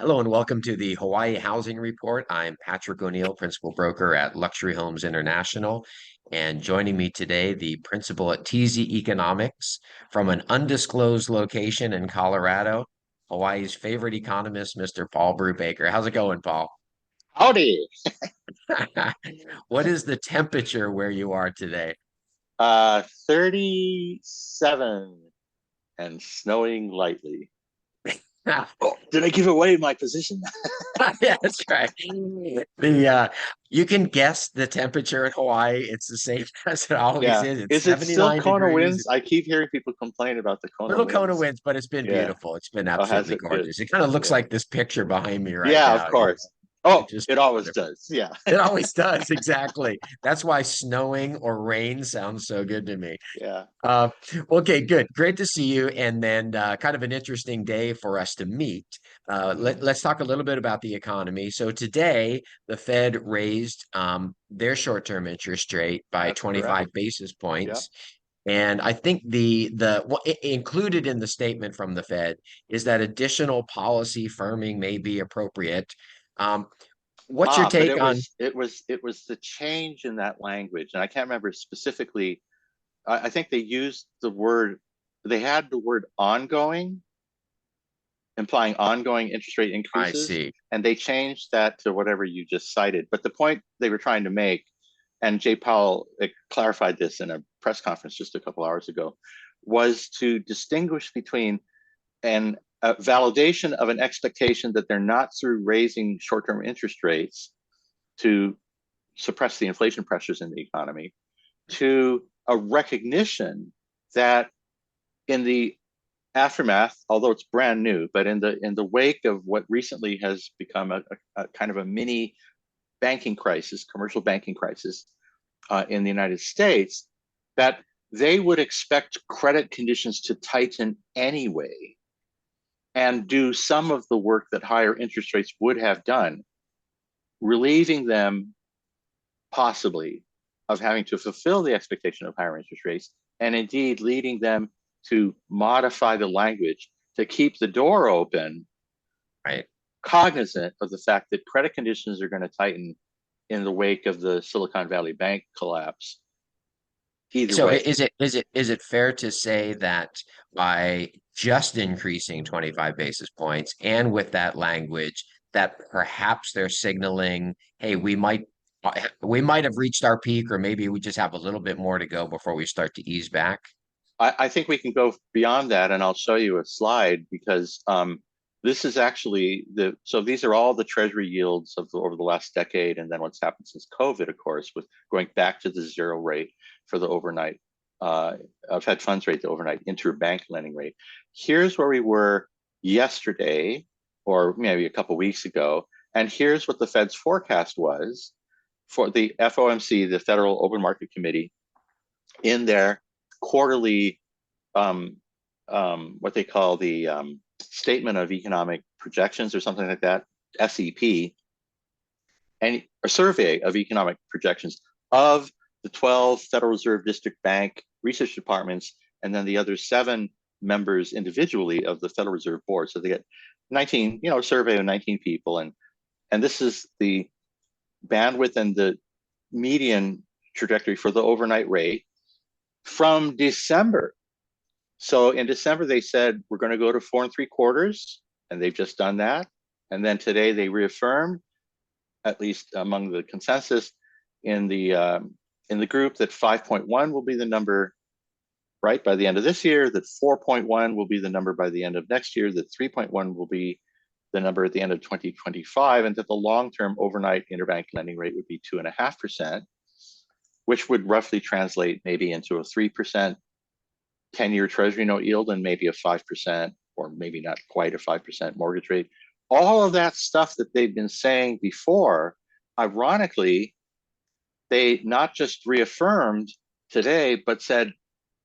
Hello and welcome to the Hawaii Housing Report. I'm Patrick ONeill, Principal Broker at Luxury Homes International. And joining me today, the Principal at TZ Economics from an undisclosed location in Colorado, Hawaii's favorite economist, Mr. Paul Brewbaker. How's it going, Paul? Howdy. What is the temperature where you are today? 37 and snowing lightly. Oh, did I give away my position? Yeah, that's right. You can guess the temperature in Hawaii. It's the same as it always Yeah. is. It's Is it still 79 Kona degrees. winds? I keep hearing people complain about the Kona Little Kona winds. winds, but it's been Yeah. beautiful. It's been Oh, has absolutely it? Good. gorgeous. It kind of looks Yeah. like this picture behind me right Yeah, of now. course. It's Oh, just it always wonderful. does. Yeah. It always does, exactly. That's why snowing or rain sounds so good to me. Yeah. Uh, okay, good. Great to see you. And then kind of an interesting day for us to meet. Hmm. Let's talk a little bit about the economy. So today, the Fed raised their short-term interest rate by That's correct. 25 basis Yeah. points. And I think included in the statement from the Fed is that additional policy firming may be appropriate. Um, what's your But take on? it was the change in that language. And I can't remember specifically. I think they used the word, they had the word ongoing, implying ongoing interest rate I increases, see. and they changed that to whatever you just cited. But the point they were trying to make, and Jay Powell clarified this in a press conference just a couple hours ago, was to distinguish between a validation of an expectation that they're not through raising short-term interest rates to suppress the inflation pressures in the economy, to a recognition that in the aftermath, although it's brand new, but in the wake of what recently has become a kind of a mini banking crisis, commercial banking crisis in the United States, that they would expect credit conditions to tighten anyway and do some of the work that higher interest rates would have done, relieving them possibly of having to fulfill the expectation of higher interest rates, and indeed leading them to modify the language to keep the door open, Right. cognizant of the fact that credit conditions are going to tighten in the wake of the Silicon Valley Bank collapse. Either So way, is it fair to say that by just increasing 25 basis points and with that language, that perhaps they're signaling, hey, we might have reached our peak, or maybe we just have a little bit more to go before we start to ease back? I think we can go beyond that, and I'll show you a slide because this is actually so these are all the treasury yields over the last decade, and then what's happened since COVID, of course, with going back to the zero rate for the overnight Fed funds rate, the overnight interbank lending rate. Here's where we were yesterday, or maybe a couple of weeks ago, and here's what the Fed's forecast was for the FOMC, the Federal Open Market Committee, in their quarterly what they call the statement of economic projections or something like that, SEP, and a survey of economic projections of the 12 Federal Reserve District Bank research departments, and then the other 7 members individually of the Federal Reserve Board. So they get 19, a survey of 19 people, and this is the bandwidth and the median trajectory for the overnight rate from December. So in December, they said, we're going to go to 4.75, and they've just done that. And then today they reaffirmed, at least among the consensus in the group, that 5.1 will be the number right by the end of this year, that 4.1 will be the number by the end of next year, that 3.1 will be the number at the end of 2025, and that the long-term overnight interbank lending rate would be 2.5%, which would roughly translate maybe into a 3% 10-year treasury note yield and maybe a 5%, or maybe not quite a 5% mortgage rate. All of that stuff that they've been saying before, ironically, they not just reaffirmed today, but said,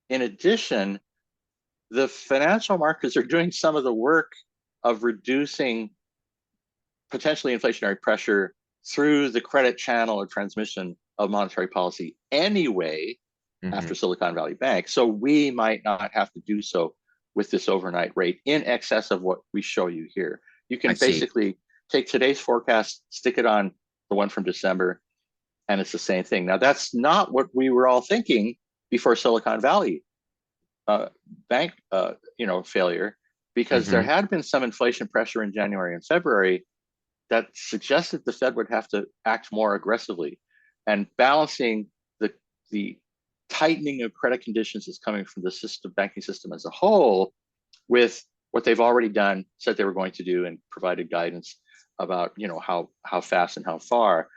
in addition, the financial markets are doing some of the work of reducing potentially inflationary pressure through the credit channel or transmission of monetary policy anyway Mhm. after Silicon Valley Bank. So we might not have to do so with this overnight rate in excess of what we show you here. You I can see. basically take today's forecast, stick it on the one from December, and it's the same thing. Now, that's not what we were all thinking before Silicon Valley bank, failure, because there Hmm. had been some inflation pressure in January and February that suggested the Fed would have to act more aggressively, and balancing the tightening of credit conditions that's coming from the banking system as a whole with what they've already done, said they were going to do, and provided guidance about how fast and how far.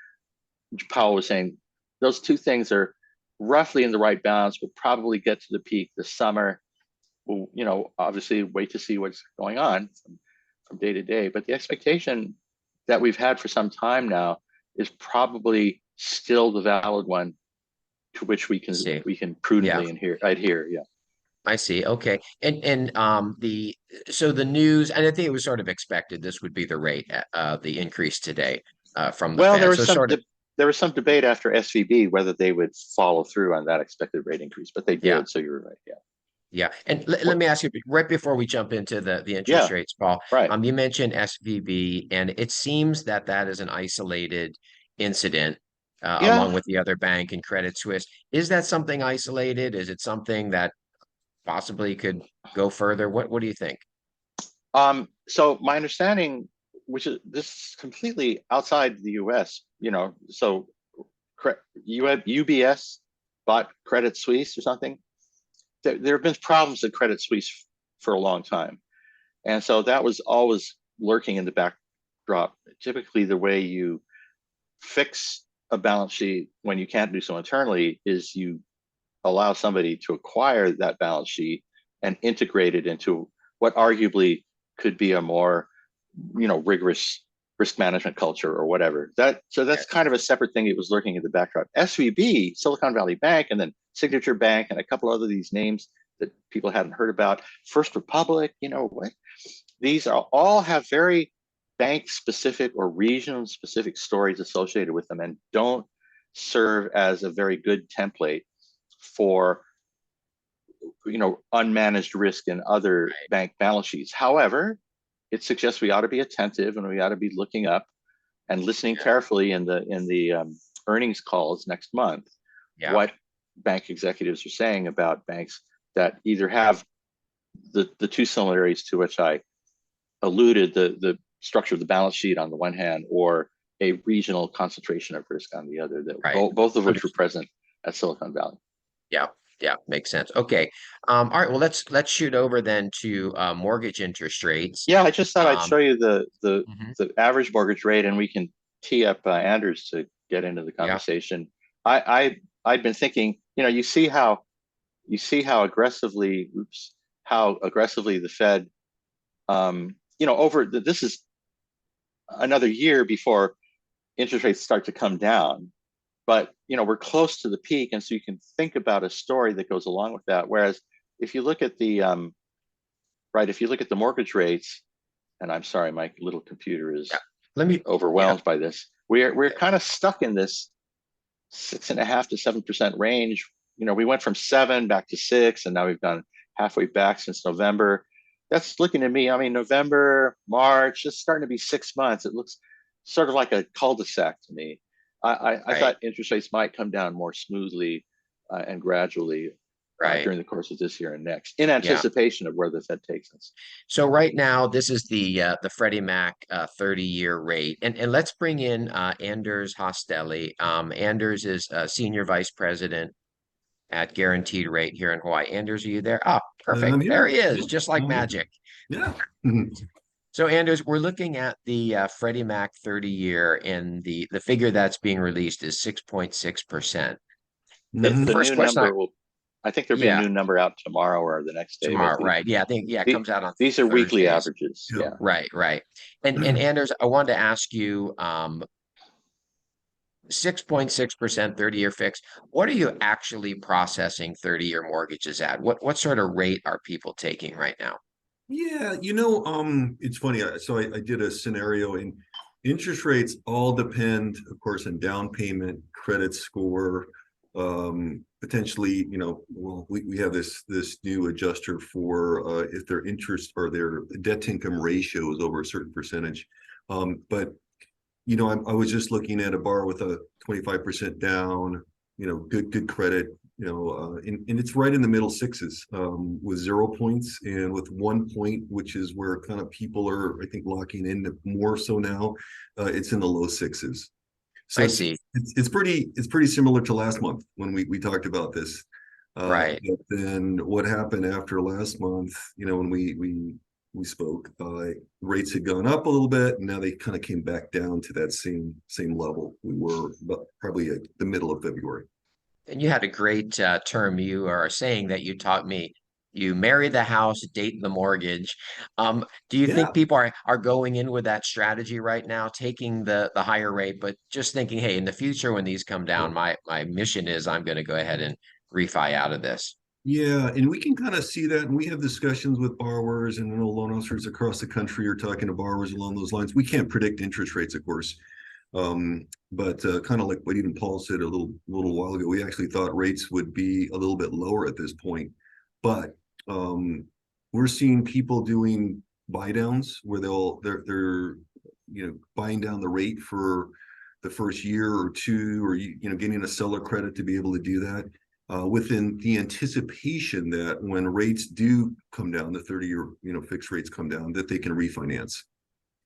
Powell was saying those two things are roughly in the right balance. We'll probably get to the peak this summer. We'll, obviously wait to see what's going on from day to day. But the expectation that we've had for some time now is probably still the valid one, to which we can See. Yeah. prudently adhere. Yeah. I see. Okay. And the news, and I think it was sort of expected this would be the rate the increase today from the Well, Fed. So sort of there was some debate after SVB whether they would follow through on that expected rate increase, but they yeah. did. So you're right. Yeah. Yeah. And let What? me ask you right before we jump into the interest Yeah. rates, Paul. Right. You mentioned SVB, and it seems that that is an isolated incident Yeah. along with the other bank and Credit Suisse. Is that something isolated? Is it something that possibly could go further? What do you think? So my understanding, which is this is completely outside the U.S., so you had UBS bought Credit Suisse or something. There have been problems at Credit Suisse for a long time, and so that was always lurking in the backdrop. Typically, the way you fix a balance sheet when you can't do so internally is you allow somebody to acquire that balance sheet and integrate it into what arguably could be a more rigorous risk management culture or whatever. That's kind of a separate thing. It was lurking in the backdrop. SVB, Silicon Valley Bank, and then Signature Bank, and a couple other these names that people hadn't heard about. First Republic, these are all have very bank specific or region specific stories associated with them, and don't serve as a very good template for unmanaged risk in other bank balance sheets. However, it suggests we ought to be attentive, and we ought to be looking up and listening Yeah. carefully in the earnings calls next month, Yeah. what bank executives are saying about banks that either have the two similarities to which I alluded, the structure of the balance sheet on the one hand, or a regional concentration of risk on the other, that Right. both of which were present at Silicon Valley. Yeah, yeah, makes sense. Okay. All right, well let's shoot over then to mortgage interest rates. Yeah, I just thought I'd Um, show you the mhm. the average mortgage rate, and we can tee up Anders to get into the Yeah, conversation. I'd been thinking, you see how aggressively, how aggressively the Fed, this is another year before interest rates start to come down, but we're close to the peak, and so you can think about a story that goes along with that. Whereas if you look at if you look at the mortgage rates, and I'm sorry, my little computer is yeah. Let me, yeah, overwhelmed by this. We're kind of stuck in this 6.5 to 7% range. We went from 7 back to 6, and now we've gone halfway back since November. That's looking at me. I mean, November, March, it's starting to be 6 months. It looks sort of like a cul-de-sac to me. I right, thought interest rates might come down more smoothly and gradually right. during the course of this year and next, in Yeah. anticipation of where the Fed takes us. So right now, this is the Freddie Mac 30-year rate, and let's bring in Anders Hostelley. Anders is Senior Vice President at Guaranteed Rate here in Hawaii. Anders, are you there? Oh, I'm perfect. There here. he is, Yeah. just like Mhm. magic. Yeah. Mhm. So, Anders, we're looking at the Freddie Mac 30-year, and the figure that's being released is 6.6%. The The first new question number will, I think there'll be a yeah, new number out tomorrow or the next day, but tomorrow, right? Yeah, I think it the comes out on these are weekly Thursdays. averages. Yeah. Yeah. Right, right. And Anders, I wanted to ask you, 6.6% 30-year fix. What are you actually processing 30-year mortgages at? What sort of rate are people taking right now? Yeah, it's funny. So I did a scenario, and interest rates all depend, of course, on down payment, credit score, potentially, well, we have this new adjuster for if their interest or their debt to income ratio is over a certain percentage. But I was just looking at a bar with a 25% down, good credit, and it's right in the middle sixes, with 0 points, and with 1 point, which is where kind of people are, I think, locking in more so now. It's in the low sixes. So I it's see. pretty similar to last month when we talked about this. Right. But then what happened after last month, when we spoke, rates had gone up a little bit, and now they kind of came back down to that same level we were about probably at the middle of February. And you had a great term you are saying that you taught me. You marry the house, date the mortgage. Do you Yeah. think people are going in with that strategy right now, taking the higher rate, but just thinking, hey, in the future when these come down, my mission is I'm going to go ahead and refi out of this. Yeah, and we can kind of see that, and we have discussions with borrowers, and loan officers across the country are talking to borrowers along those lines. We can't predict interest rates, of course, but kind of like what even Paul said a little while ago, we actually thought rates would be a little bit lower at this point, but we're seeing people doing buy downs where they're buying down the rate for the first year or two, or getting a seller credit to be able to do that. Within the anticipation that when rates do come down, the 30-year fixed rates come down, that they can refinance.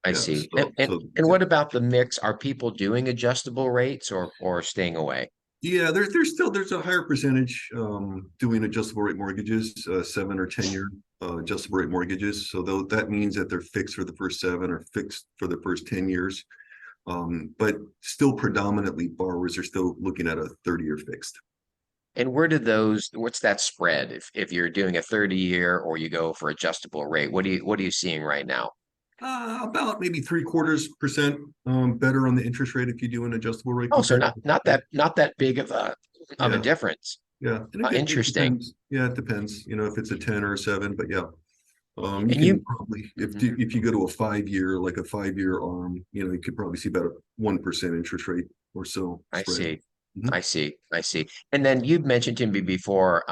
I Yeah. see. And Yeah. what about the mix? Are people doing adjustable rates or staying away? Yeah, there's a higher percentage doing adjustable rate mortgages, 7 or 10 year adjustable rate mortgages. So that means that they're fixed for the first 7 or fixed for the first 10 years. But still predominantly borrowers are still looking at a 30-year fixed. And what's that spread if you're doing a 30-year or you go for adjustable rate? What are you seeing right now? About maybe 0.75% better on the interest rate if you do an adjustable rate Oh, so compared not to not yeah, that big of a yeah, difference. yeah. And again, it Interesting. depends. Yeah, it depends. If it's a 10 or a 7, but yeah, you And can you probably Mhm. if you go to a 5-year, like a 5-year arm, you could probably see about a 1% interest rate or so I spread. see. Mhm. I see. I see. And then you've mentioned to me before,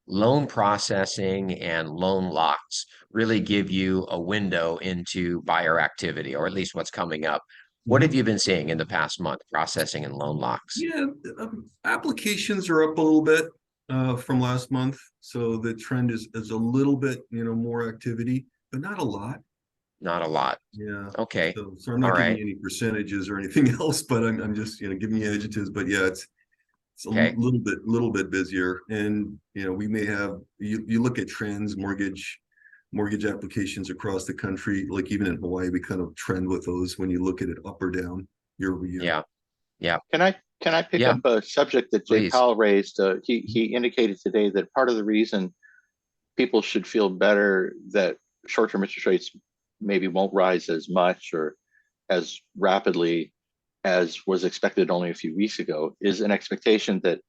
loan processing and loan locks really give you a window into buyer activity, or at least what's coming up. What have Mhm. you been seeing in the past month, processing and loan locks? Yeah, applications are up a little bit from last month, so the trend is a little bit more activity, but not a lot. Not a lot. Yeah. Okay. So I'm All not giving right. you any percentages or anything else, but I'm just giving you adjectives. But yeah, it's a Okay. little bit busier, and we may have you look at trends, mortgage applications across the country, like even in Hawaii, we kind of trend with those when you look at it up or down year over year. Yeah. Yeah. Can I pick Yeah. up a subject that Jay Please. Powell raised? He indicated today that part of the reason people should feel better that short-term interest rates maybe won't rise as much or as rapidly as was expected only a few weeks ago is an expectation that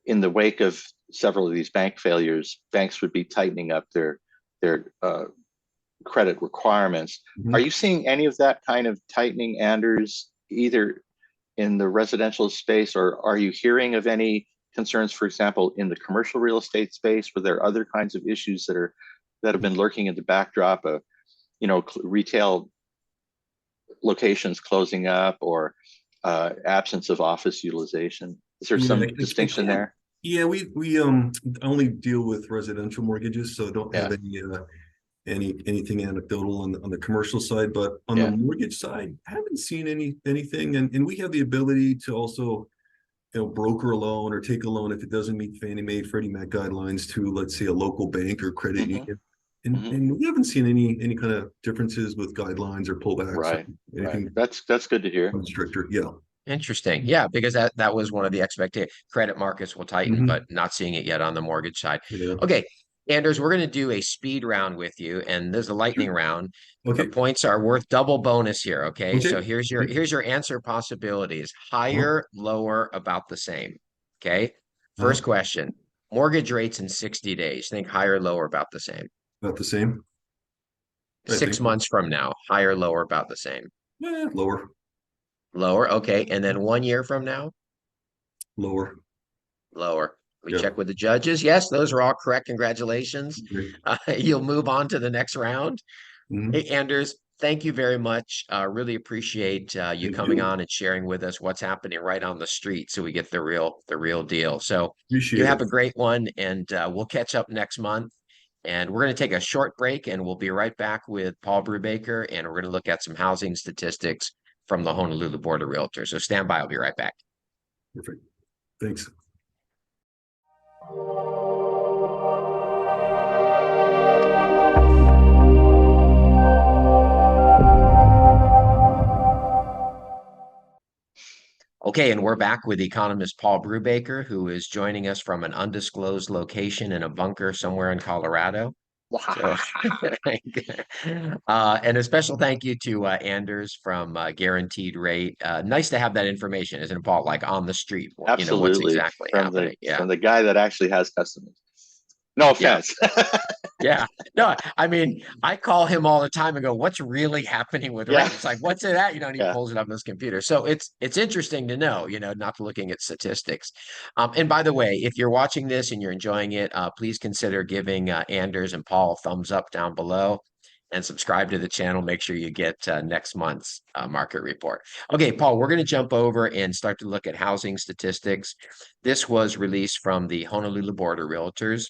in the wake of several of these bank failures, banks would be tightening up their credit requirements. Are Mhm. you seeing any of that kind of tightening, Anders, either in the residential space, or are you hearing of any concerns, for example, in the commercial real estate space, where there are other kinds of issues that have been lurking in the backdrop of, retail locations closing up or absence of office utilization? Is there Yeah, some distinction again, there? yeah, we only deal with residential mortgages, so don't have Yeah, anything anecdotal on the commercial side, but on the yeah. mortgage side, I haven't seen anything, and we have the ability to also broker a loan or take a loan if it doesn't meet Fannie Mae, Freddie Mac guidelines to, let's say, a local bank or credit Hmm. union. And, Hmm. and we haven't seen any kind of differences with guidelines or pullbacks or Right, right. anything That's good to hear. stricter. Yeah. Interesting. Yeah, because that was one of the expectations. Credit markets will tighten, but Hmm. not seeing it yet on the mortgage side. Yeah. Okay, Anders, we're going to do a speed round with you, and there's a lightning Sure. round. The Okay. points are worth double bonus here. Okay, Okay. so here's your answer possibilities: Uh-huh. higher, lower, about the same. Okay. Uh-huh. First question: mortgage rates in 60 days. Think higher, lower, about the same. About the same, I Six think. months from now, higher, lower, about the same. Lower, Lower. Okay, and then 1 year from now, lower. lower. We Yeah. check with the judges. Yes, those are all correct. Congratulations. Great. You'll move on to the next round. Mhm. Hey, Anders, thank you very much. Really appreciate you Thank coming you. on and sharing with us what's happening right on the street, so we get the real deal. So you Appreciate have it. a great one, and we'll catch up next month. And we're going to take a short break, and we'll be right back with Paul Brewbaker, and we're going to look at some housing statistics from the Honolulu Board of Realtors. So stand by. I'll be right back. Perfect. Thanks. Okay, and we're back with economist Paul Brewbaker, who is joining us from an undisclosed location in a bunker somewhere in Colorado. So, and a special thank you to Anders from Guaranteed Rate. Nice to have that information, isn't it, Paul? Like on the street, you know, what's Absolutely. exactly happening. Yeah. From the guy that actually has customers. No Yeah. offense. Yeah. No, I mean, I call him all the time and go, what's really happening with Yeah. rates? Like, what's it at? You know, and he Yeah. pulls it up on his computer. So it's interesting to know, you know, not looking at statistics. And by the way, if you're watching this and you're enjoying it, please consider giving Anders and Paul a thumbs up down below and subscribe to the channel. Make sure you get next month's market report. Okay, Paul, we're going to jump over and start to look at housing statistics. This was released from the Honolulu Board of Realtors.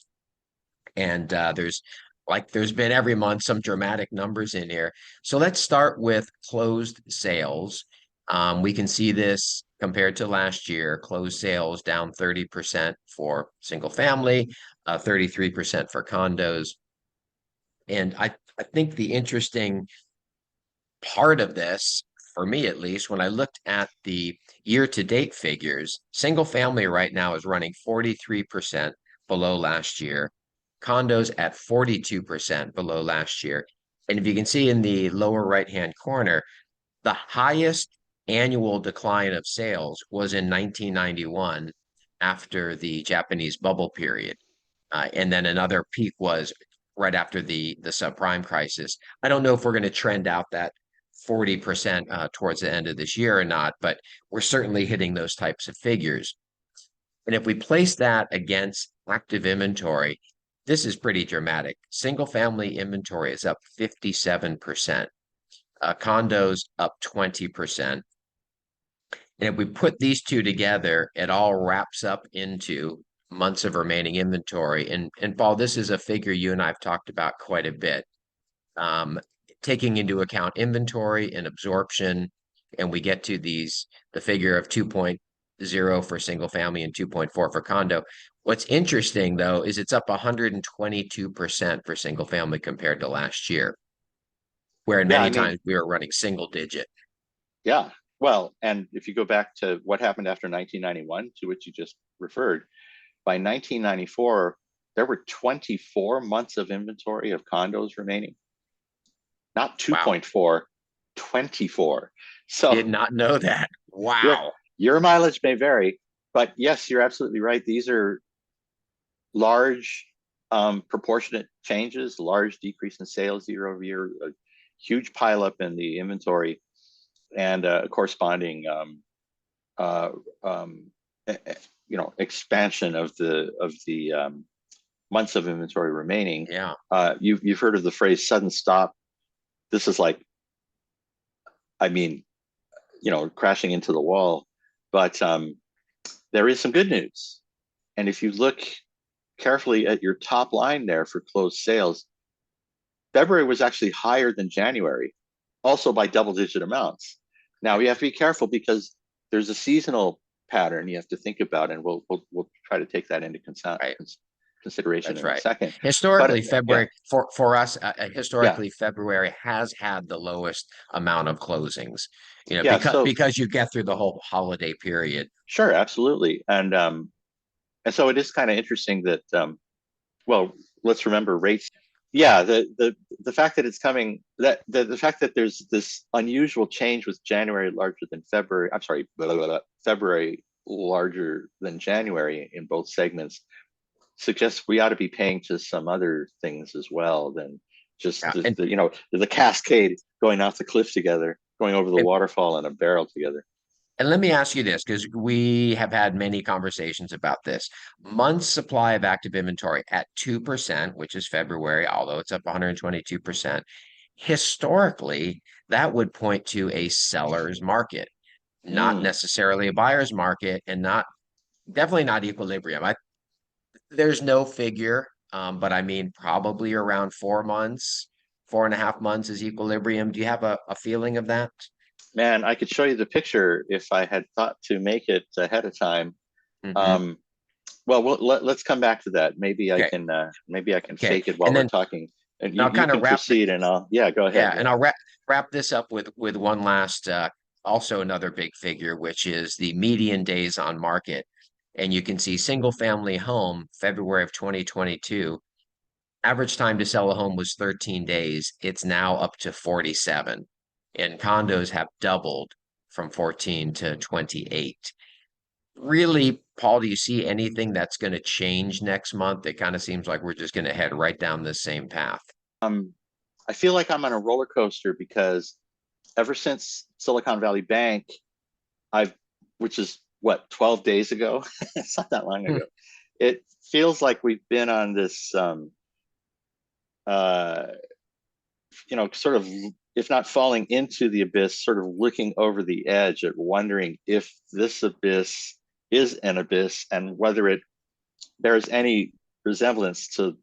And there's been every month some dramatic numbers in here. So let's start with closed sales. We can see this compared to last year, closed sales down 30% for single family, 33% for condos. And I think the interesting part of this, for me at least, when I looked at the year-to-date figures, single family right now is running 43% below last year, condos at 42% below last year. And if you can see in the lower right-hand corner, the highest annual decline of sales was in 1991 after the Japanese bubble period. And then another peak was right after the subprime crisis. I don't know if we're going to trend out that 40% towards the end of this year or not, but we're certainly hitting those types of figures. And if we place that against active inventory, this is pretty dramatic. Single family inventory is up 57%, condos up 20%. And if we put these two together, it all wraps up into months of remaining inventory. And Paul, this is a figure you and I have talked about quite a bit. Taking into account inventory and absorption, and we get to the figure of 2.0 for single family and 2.4 for condo. What's interesting though is it's up 122% for single family compared to last year, where in Yeah, many I mean, times we were running single digit. yeah. Well, and if you go back to what happened after 1991, to which you just referred, by 1994, there were 24 months of inventory of condos remaining. Not Wow. 2.4, 24. So Did not know that. your Wow. your mileage may vary, but yes, you're absolutely right. These are large proportionate changes, large decrease in sales year over year, a huge pileup in the inventory, and a corresponding uh, um, expansion of the months of inventory remaining. Yeah. You've heard of the phrase "sudden stop." This is like, I mean, crashing into the wall. But there is some good news, and if you look carefully at your top line there for closed sales, February was actually higher than January, also by double-digit amounts. Now you have to be careful because there's a seasonal pattern you have to think about, and we'll try to take that into consideration That's in a right. second. Historically, But February for us, yeah, historically, February has had the lowest amount of closings, you know, yeah. So because you get through the whole holiday period. sure, absolutely, and so it is kind of interesting that well, let's remember rates. Yeah, the fact that it's coming, that the fact that there's this unusual change with January larger than February. I'm sorry, February larger than January in both segments suggests we ought to be paying to some other things as well than just Yeah. And the cascade going off the cliff together, going over the waterfall in a barrel together. And let me ask you this, because we have had many conversations about this. Months supply of active inventory at 2%, which is February, although it's up 122%. Historically, that would point to a seller's market, not Mm, necessarily a buyer's market, and not definitely not equilibrium. There's no figure, but I mean probably around 4 months, 4.5 months is equilibrium. Do you have a feeling of that? man, I could show you the picture if I had thought to make it ahead of time. Hmm. Um, well, let's come back to that. Okay. Maybe I can Okay. fake it while And we're then talking, and I'll you kind can of wrap proceed, and yeah, go ahead. yeah, Yeah. and I'll wrap this up with one last also another big figure, which is the median days on market. And you can see single family home, February of 2022, average time to sell a home was 13 days. It's now up to 47. And condos have doubled from 14 to 28. Really, Paul, do you see anything that's going to change next month? It kind of seems like we're just going to head right down this same path. I feel like I'm on a roller coaster because ever since Silicon Valley Bank, I've, which is what, 12 days ago? It's not that long Hmm. ago. It feels like we've been on this, uh, sort of, if not falling into the abyss, sort of looking over the edge at wondering if this abyss is an abyss and whether it bears any resemblance to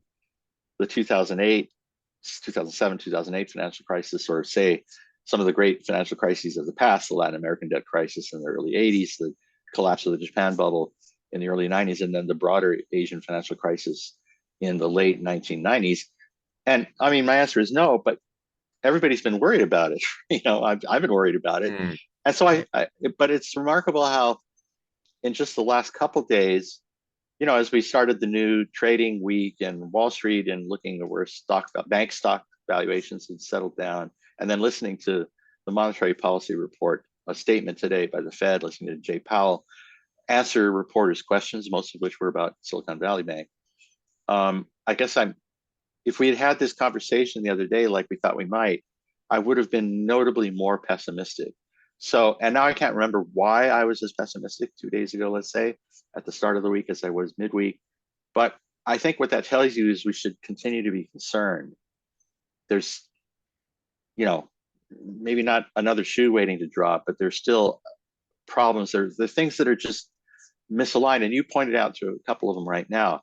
the 2008, 2007, 2008 financial crisis, or say some of the great financial crises of the past, the Latin American debt crisis in the early 80s, the collapse of the Japan bubble in the early 90s, and then the broader Asian financial crisis in the late 1990s. And I mean, my answer is no, but everybody's been worried about it. I've been worried about it. Hmm. And so but it's remarkable how in just the last couple days, as we started the new trading week in Wall Street and looking at where bank stock valuations had settled down, and then listening to the monetary policy report, a statement today by the Fed, listening to Jay Powell answer reporters' questions, most of which were about Silicon Valley Bank. I guess if we had had this conversation the other day, like we thought we might, I would have been notably more pessimistic. So, and now I can't remember why I was as pessimistic 2 days ago, let's say, at the start of the week as I was midweek. But I think what that tells you is we should continue to be concerned. There's, maybe not another shoe waiting to drop, but there's still problems. There's the things that are just misaligned. And you pointed out to a couple of them right now.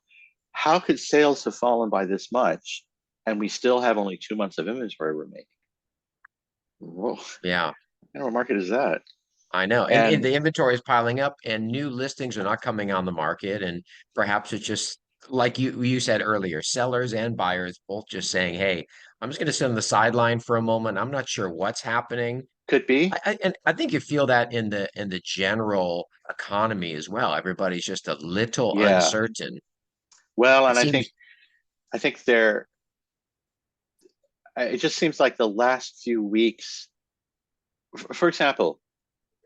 How could sales have fallen by this much and we still have only 2 months of inventory remaining? Whoa, what Yeah. kind of a market is that? I know. And And the inventory is piling up and new listings are not coming on the market. And perhaps it's just like you said earlier, sellers and buyers both just saying, hey, I'm just going to sit on the sideline for a moment. I'm not sure what's happening. could be, And I think you feel that in the general economy as well. Everybody's just a little yeah. uncertain. Well, It and seems I think there, it just seems like the last few weeks, for example,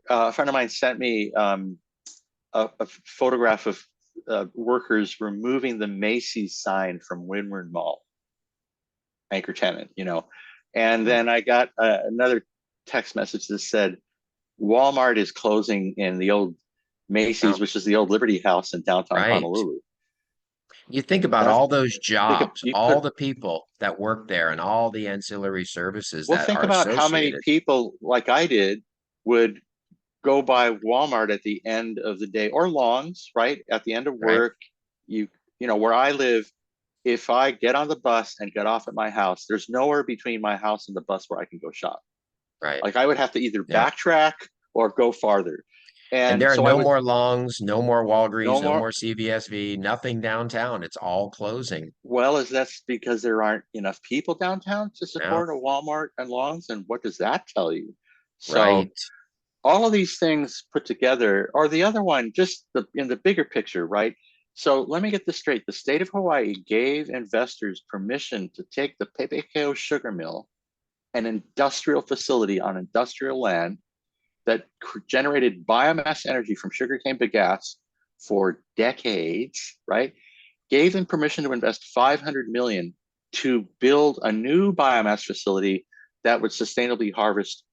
a friend of mine sent me a photograph of workers removing the Macy's sign from Windward Mall, anchor tenant, and mm, then I got another text message that said Walmart is closing in the old oh, Macy's, which is the old Liberty House in downtown right. Honolulu. You think about That's all those think of, jobs, you all put the people that work there, and all the ancillary services well, that think are about how many associated. people like I did would go by Walmart at the end of the day or Long's, right? At the end of Right? work, you where I live, if I get on the bus and get off at my house, there's nowhere between my house and the bus where I can go shop. Right. Like I would have to either Yeah. backtrack or go farther. And And there are so I no would more Longs, no more no Walgreens, no more. more CVSV, nothing downtown. It's all closing. Well, is that's because there aren't enough people downtown to Yeah. support a Walmart and Longs? And what does that tell you? So Right. all of these things put together, or the other one, just in the bigger picture, right? So let me get this straight. The state of Hawaii gave investors permission to take the Pepekeo sugar mill, an industrial facility on industrial land that generated biomass energy from sugarcane bagasse for decades, right? Gave them permission to invest 500 million to build a new biomass facility that would sustainably harvest,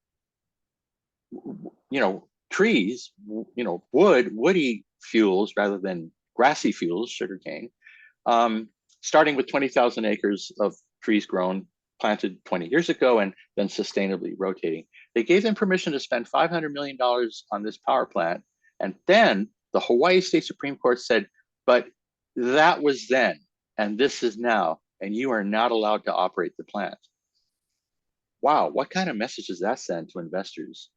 trees, woody fuels rather than grassy fuels, sugarcane, starting with 20,000 acres of trees grown, planted 20 years ago, and then sustainably rotating. They gave them permission to spend $500 million on this power plant. And then the Hawaii State Supreme Court said, but that was then, and this is now, and you are not allowed to operate the plant. Wow, what kind of message does that send to investors?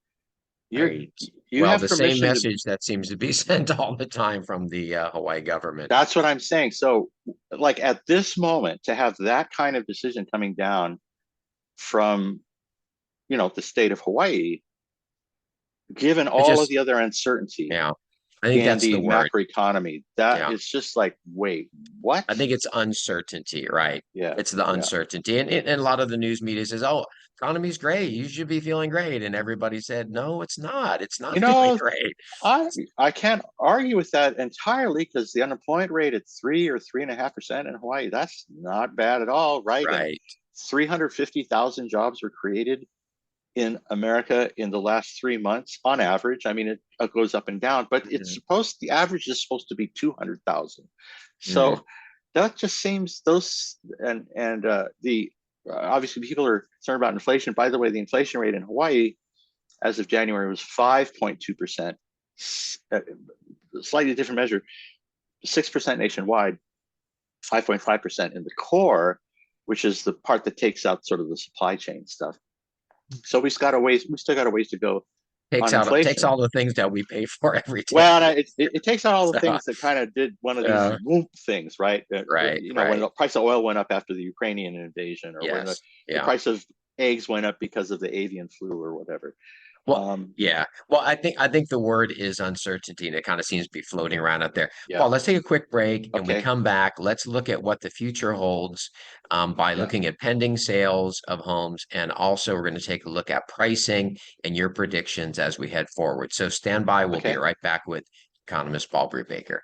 Right. You Well, have the same permission to. message that seems to be sent all the time from the Hawaii government. That's what I'm saying. So, like at this moment, to have that kind of decision coming down from, the state of Hawaii, given It all of just, the other uncertainty yeah, I think in that's the the word. macroeconomy, that Yeah. is just like, wait, what? I think it's uncertainty, right? Yeah, It's the yeah. uncertainty. And a lot of the news media says, oh, economy's great. You should be feeling great. And everybody said, no, it's not. It's You not feeling know, great. I can't argue with that entirely because the unemployment rate at 3 or 3.5% in Hawaii, that's not bad at all, right? And Right. 350,000 jobs were created in America in the last 3 months on average. I mean, it goes up and down, but the average is supposed to be 200,000. So that just seems the obviously people are concerned about inflation. By the way, the inflation rate in Hawaii as of January was 5.2%, slightly different measure, 6% nationwide, 5.5% in the core, which is the part that takes out sort of the supply chain stuff. So we still got a ways to go on inflation. Takes all the things that we pay for every day. Well, it takes out all the things that kind of did one of these whoop things, right? Right. When the price of oil went up after the Ukrainian invasion, or when the price of eggs went up because of the avian flu or whatever. Well, yeah. Well, I think the word is uncertainty, and it kind of seems to be floating around out there. Yeah. Paul, let's take a quick break, and we Okay. come back. Let's look at what the future holds by looking at pending sales of homes, and also we're going to take a look at pricing and your predictions as we head forward. So stand by. We'll be right back with economist Paul Brewbaker.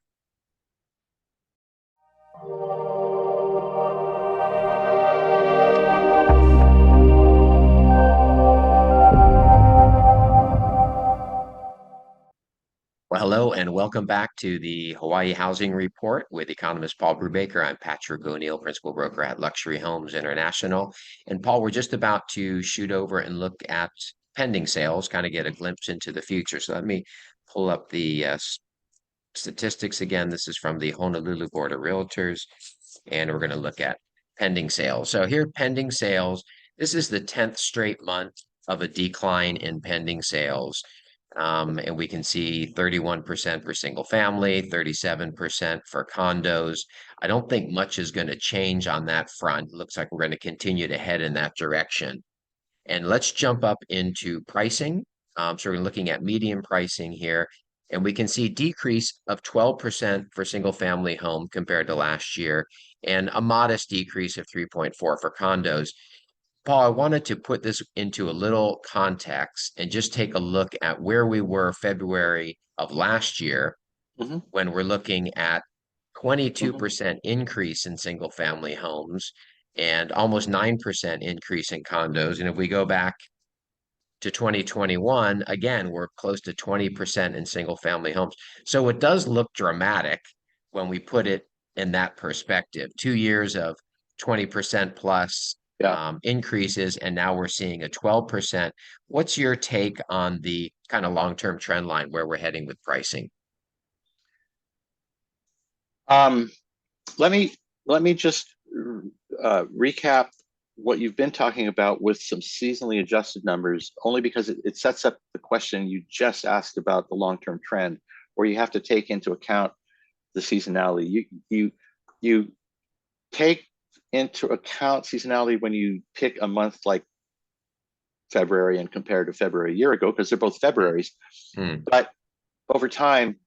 Well, hello and welcome back to the Hawaii Housing Report with economist Paul Brewbaker. I'm Patrick ONeill, principal broker at Luxury Homes International. And Paul, we're just about to shoot over and look at pending sales, kind of get a glimpse into the future. So let me pull up the statistics again. This is from the Honolulu Board of Realtors, and we're going to look at pending sales. So here, pending sales, this is the 10th straight month of a decline in pending sales. And we can see 31% for single family, 37% for condos. I don't think much is going to change on that front. It looks like we're going to continue to head in that direction. And let's jump up into pricing. So we're looking at median pricing here, and we can see decrease of 12% for single family home compared to last year, and a modest decrease of 3.4 for condos. Paul, I wanted to put this into a little context and just take a look at where we were February of last year when we're looking at 22% increase in single family homes and almost 9% increase in condos. And if we go back to 2021, again, we're close to 20% in single family homes. So it does look dramatic when we put it in that perspective. 2 years of 20% plus increases, and now we're seeing a 12%. What's your take on the kind of long-term trend line where we're heading with pricing? Let me just recap what you've been talking about with some seasonally adjusted numbers, only because it sets up the question you just asked about the long-term trend, where you have to take into account the seasonality. You take into account seasonality when you pick a month like February and compare to February a year ago, because they're both Februaries. But over time,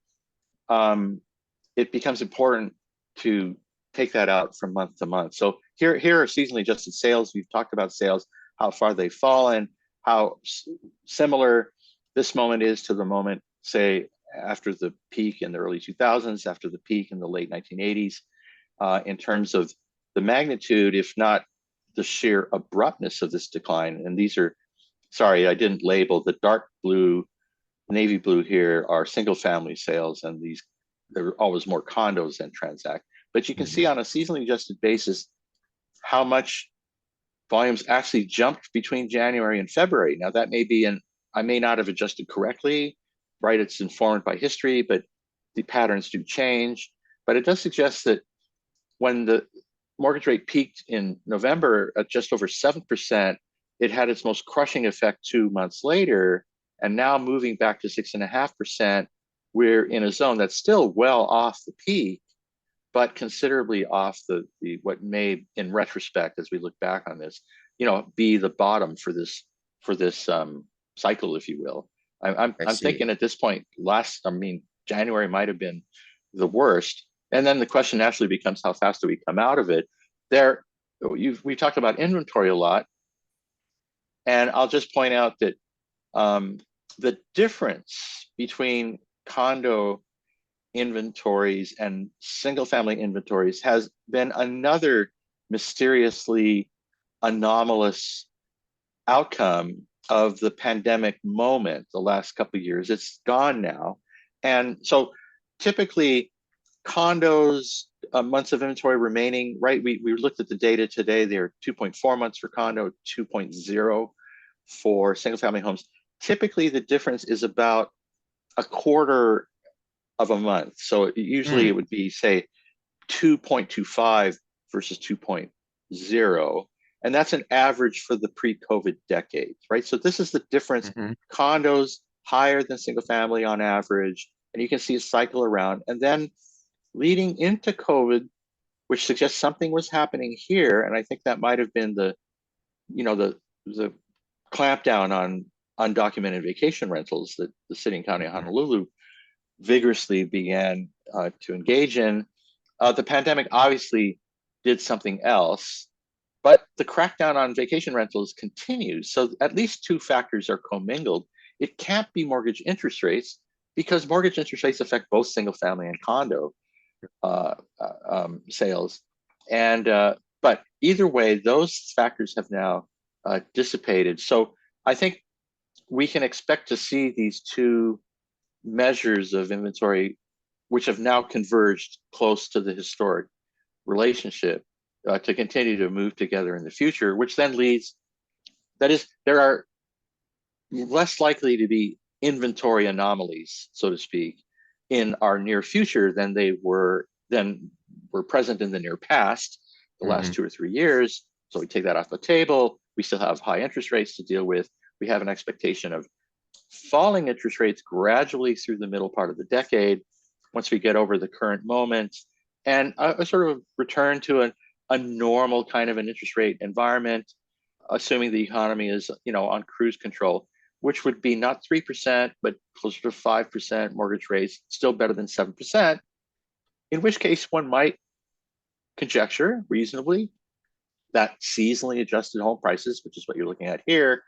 it becomes important to take that out from month to month. So here are seasonally adjusted sales. We've talked about sales, how far they've fallen, how similar this moment is to the moment, say, after the peak in the early 2000s, after the peak in the late 1980s, in terms of the magnitude, if not the sheer abruptness of this decline. And these are, sorry, I didn't label the dark blue navy blue here are single family sales, and there are always more condos than transact. But you can see on a seasonally adjusted basis how much volumes actually jumped between January and February. Now that may be, and I may not have adjusted correctly, right? It's informed by history, but the patterns do change. But it does suggest that when the mortgage rate peaked in November at just over 7%, it had its most crushing effect 2 months later. And now moving back to 6.5%, we're in a zone that's still well off the peak, but considerably off the what may, in retrospect, as we look back on this, be the bottom for this cycle, if you will. I'm thinking at this point, January might have been the worst, and then the question naturally becomes how fast do we come out of it? We talked about inventory a lot, and I'll just point out that the difference between condo inventories and single family inventories has been another mysteriously anomalous outcome of the pandemic moment the last couple of years. It's gone now. And so typically condos, months of inventory remaining, right? We looked at the data today. They're 2.4 months for condo, 2.0 for single family homes. Typically the difference is about a quarter of a month. So usually it would be, say, 2.25 versus 2.0. And that's an average for the pre-COVID decade, right? So this is the difference. Condos higher than single family on average. And you can see a cycle around. And then leading into COVID, which suggests something was happening here. And I think that might have been the clampdown on undocumented vacation rentals that the city and county of Honolulu vigorously began to engage in. The pandemic obviously did something else, but the crackdown on vacation rentals continues. So at least two factors are commingled. It can't be mortgage interest rates, because mortgage interest rates affect both single family and condo sales. And but either way, those factors have now dissipated. So I think we can expect to see these two measures of inventory, which have now converged close to the historic relationship, to continue to move together in the future, which then leads, that is, there are less likely to be inventory anomalies, so to speak, in our near future than were present in the near past, the last 2 or 3 years. So we take that off the table. We still have high interest rates to deal with. We have an expectation of falling interest rates gradually through the middle part of the decade, once we get over the current moment, and a sort of return to a normal kind of an interest rate environment, assuming the economy is on cruise control, which would be not 3%, but closer to 5% mortgage rates, still better than 7%, in which case one might conjecture reasonably that seasonally adjusted home prices, which is what you're looking at here,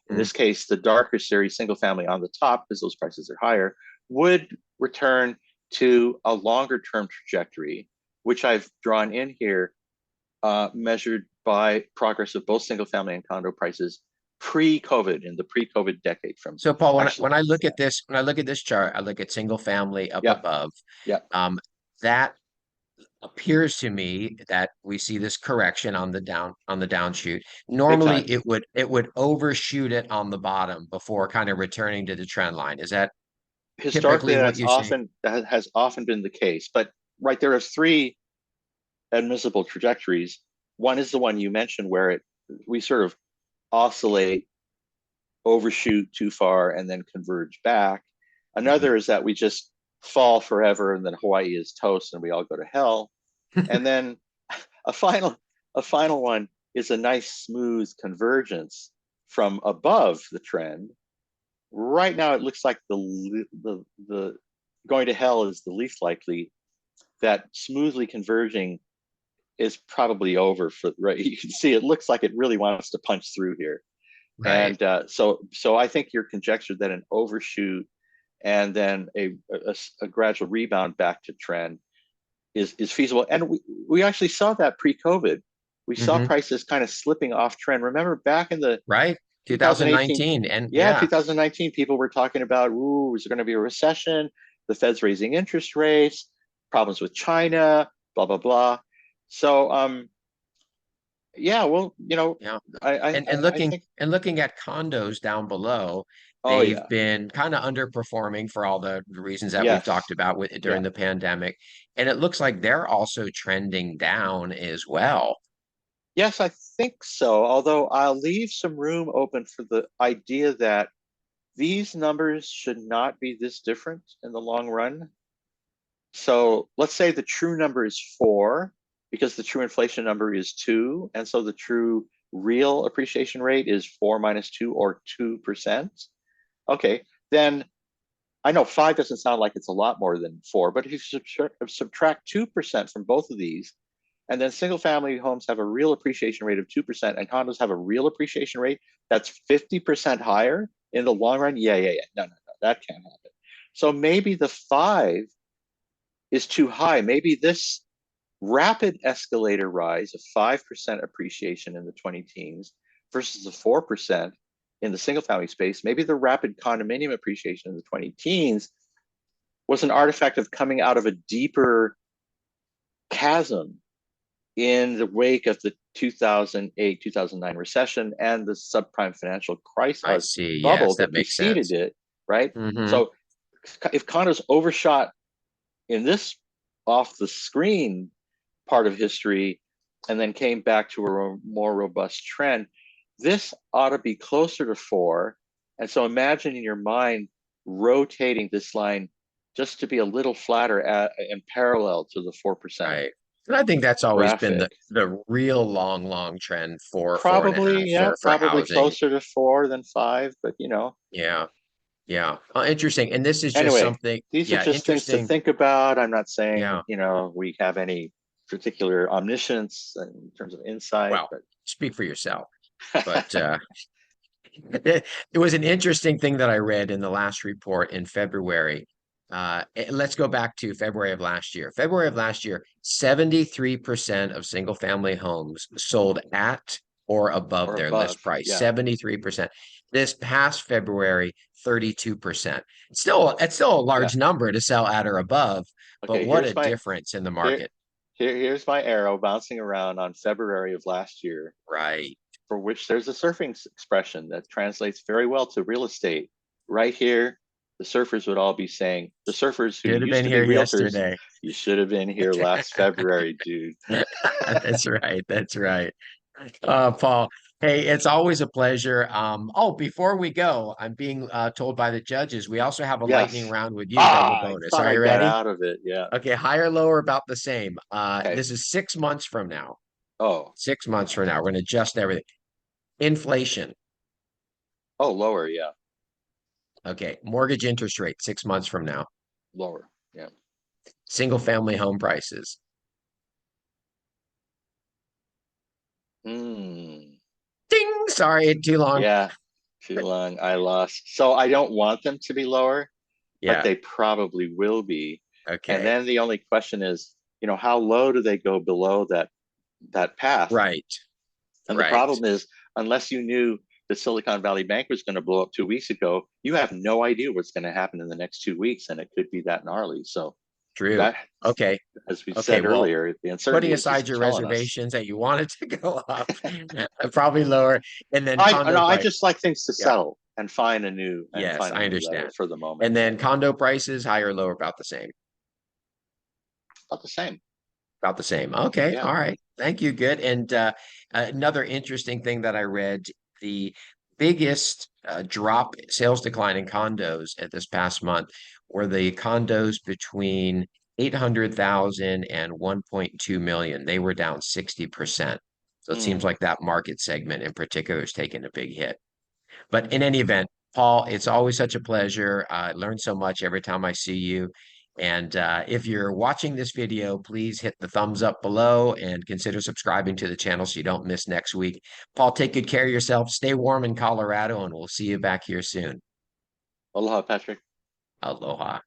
in this case, the darker series single family on the top, because those prices are higher, would return to a longer term trajectory, which I've drawn in here, measured by progress of both single family and condo prices pre-COVID, in the pre-COVID decade. So Paul, when I look at this chart, I look at single family up above. That appears to me that we see this correction on the downshoot. Normally it would overshoot it on the bottom before kind of returning to the trend line. Is that historically what you see? That has often been the case? But right, there are three admissible trajectories. One is the one you mentioned, where we sort of oscillate, overshoot too far, and then converge back. Another is that we just fall forever, and then Hawaii is toast, and we all go to hell. And then a final one is a nice smooth convergence from above the trend. Right now, it looks like the going to hell is the least likely. That smoothly converging is probably over for, right? You can see it looks like it really wants to punch through here. Right. And so I think your conjecture that an overshoot and then a gradual rebound back to trend is feasible. And we actually saw that pre-COVID. We saw prices kind of slipping off trend. Remember back in the 2018. 2019. And Yeah, yeah, 2019, people were talking about, ooh, is there going to be a recession? The Fed's raising interest rates, problems with China, blah, blah, blah. So, yeah, well, yeah. And I looking think, and looking at condos down below, oh, they've yeah, been kind of underperforming for all the reasons that we've talked yes, about during yeah. the pandemic. And it looks like they're also trending down as well. Yes, I think so. Although I'll leave some room open for the idea that these numbers should not be this different in the long run. So let's say the true number is 4, because the true inflation number is 2. And so the true real appreciation rate is 4 minus 2, or 2%. Okay, then I know 5 doesn't sound like it's a lot more than 4, but if you subtract 2% from both of these, and then single family homes have a real appreciation rate of 2%, and condos have a real appreciation rate that's 50% higher in the long run. Yeah, yeah, yeah. No, no, no, that can't happen. So maybe the 5 is too high. Maybe this rapid escalator rise of 5% appreciation in the 20 teens versus the 4% in the single family space, maybe the rapid condominium appreciation in the 20 teens was an artifact of coming out of a deeper chasm in the wake of the 2008, 2009 recession and the subprime financial I crisis see. bubble Yes, that that makes preceded sense. it, right? Hmm. So if condos overshot in this off the screen part of history and then came back to a more robust trend, this ought to be closer to 4. And so imagine in your mind rotating this line just to be a little flatter and parallel to the 4% Right. And I think that's always been graphic. the real long trend for four and a Probably, half yeah, for probably housing. closer to 4 than 5, but Yeah. Yeah. Interesting. And this is just anyway, something, these are yeah, just things to interesting. think about. I'm not Yeah. saying, we have any particular omniscience in terms of insight, Well, but speak for yourself. But it was an interesting thing that I read in the last report in February. Let's go back to February of last year. February of last year, 73% of single family homes sold at or above or their above. list price. Yeah. 73%. This past February, 32%. It's still a Yeah. large number to sell at or above, but Okay, what a difference in the here market. here's my arrow bouncing around on February of last year, Right. for which there's a surfing expression that translates very well to real estate. Right here, the surfers would all be saying, the surfers who Should have used been to be here realtors, yesterday. you should have been here last February, dude. That's right. That's right. Paul, hey, it's always a pleasure. Before we go, I'm being told by the judges we also have a lightning Yes. round with you, double Ah, I bonus. thought Are I you got ready? out of it. Yeah. Okay, higher, lower, about the same. Okay. This is 6 months from now. Oh. 6 months from now, we're going to adjust everything. Inflation. Oh, lower. Yeah. Okay, mortgage interest rate 6 months from now. Lower. Yeah. Single family home prices. Hmm. Ding! Sorry, too long. Yeah. Too long. I lost. So I don't want them to be lower, but Yeah. they probably will be. And Okay. then the only question is, how low do they go below that path? Right. And the Right. problem is, unless you knew the Silicon Valley Bank was going to blow up 2 weeks ago, you have no idea what's going to happen in the next 2 weeks, and it could be that gnarly. So True. that, Okay. as we Okay. said Well, earlier, the putting uncertainty is aside just your killing us. reservations that you wanted to go up, probably lower, and then I condo no, I price. just like things to Yeah. settle and find a new Yes, I level understand. for the moment. And then condo prices, higher, lower, about the same. About the same. About the same. Okay. Yeah. All right. Thank you. Good. And another interesting thing that I read, the biggest sales decline in condos at this past month were the condos between 800,000 and 1.2 million. They were down 60%. So it seems Hmm. like that market segment in particular is taking a big hit. But in any event, Paul, it's always such a pleasure. I learn so much every time I see you. And if you're watching this video, please hit the thumbs up below and consider subscribing to the channel so you don't miss next week. Paul, take good care of yourself. Stay warm in Colorado, and we'll see you back here soon. Aloha, Patrick. Aloha.